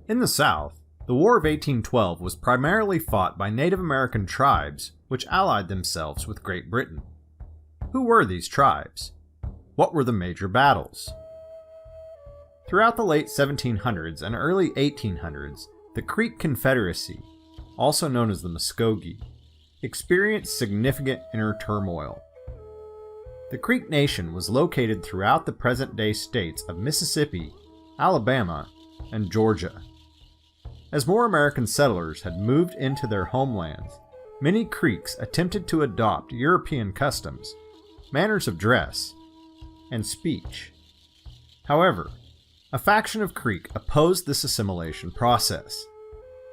In the South, the War of 1812 was primarily fought by Native American tribes which allied themselves with Great Britain. Who were these tribes? What were the major battles? Throughout the late 1700s and early 1800s, the Creek Confederacy, also known as the Muskogee, experienced significant inner turmoil. The Creek Nation was located throughout the present-day states of Mississippi, Alabama, and Georgia. As more American settlers had moved into their homelands, many Creeks attempted to adopt European customs, manners of dress, and speech. However, a faction of Creek opposed this assimilation process.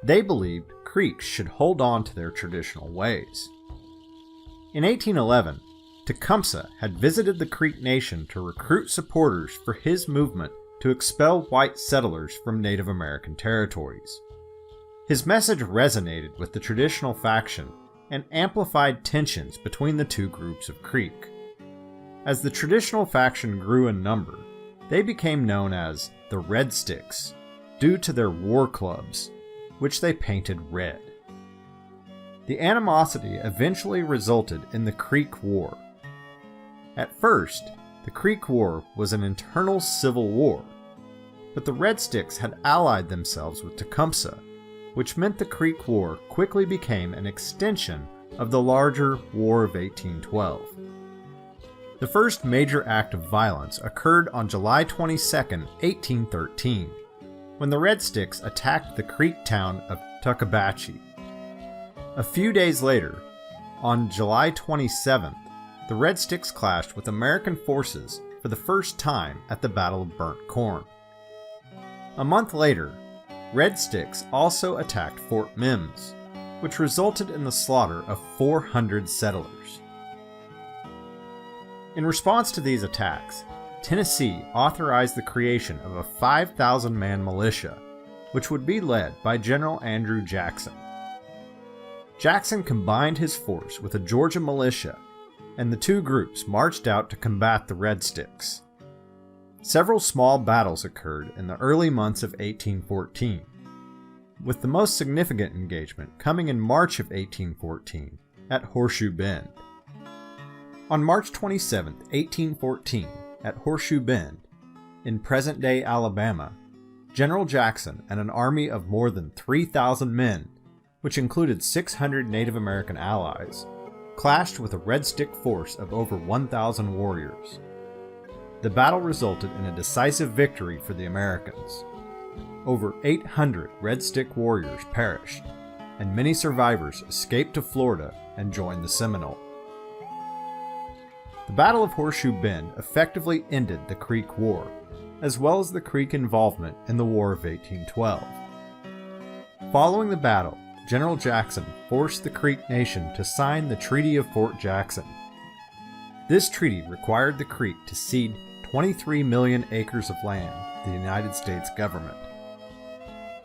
They believed Creeks should hold on to their traditional ways. In 1811, Tecumseh had visited the Creek Nation to recruit supporters for his movement to expel white settlers from Native American territories. His message resonated with the traditional faction and amplified tensions between the two groups of Creek. As the traditional faction grew in number, they became known as the Red Sticks due to their war clubs, which they painted red. The animosity eventually resulted in the Creek War. At first, the Creek War was an internal civil war, but the Red Sticks had allied themselves with Tecumseh, which meant the Creek War quickly became an extension of the larger War of 1812. The first major act of violence occurred on July 22, 1813, when the Red Sticks attacked the Creek town of Tuckabashie. A few days later, on July 27th, the Red Sticks clashed with American forces for the first time at the Battle of Burnt Corn. A month later, Red Sticks also attacked Fort Mims, which resulted in the slaughter of 400 settlers. In response to these attacks, Tennessee authorized the creation of a 5,000-man militia, which would be led by General Andrew Jackson. Jackson combined his force with a Georgia militia, and the two groups marched out to combat the Red Sticks. Several small battles occurred in the early months of 1814, with the most significant engagement coming in March of 1814 at Horseshoe Bend. On March 27, 1814, at Horseshoe Bend, in present-day Alabama, General Jackson and an army of more than 3,000 men, which included 600 Native American allies, clashed with a Red Stick force of over 1,000 warriors. The battle resulted in a decisive victory for the Americans. Over 800 Red Stick warriors perished, and many survivors escaped to Florida and joined the Seminole. The Battle of Horseshoe Bend effectively ended the Creek War, as well as the Creek involvement in the War of 1812. Following the battle, General Jackson forced the Creek Nation to sign the Treaty of Fort Jackson. This treaty required the Creek to cede 23 million acres of land to the United States government.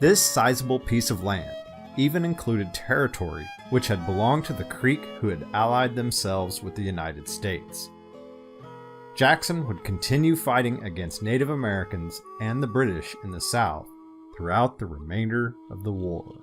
This sizable piece of land even included territory which had belonged to the Creek who had allied themselves with the United States. Jackson would continue fighting against Native Americans and the British in the South throughout the remainder of the war.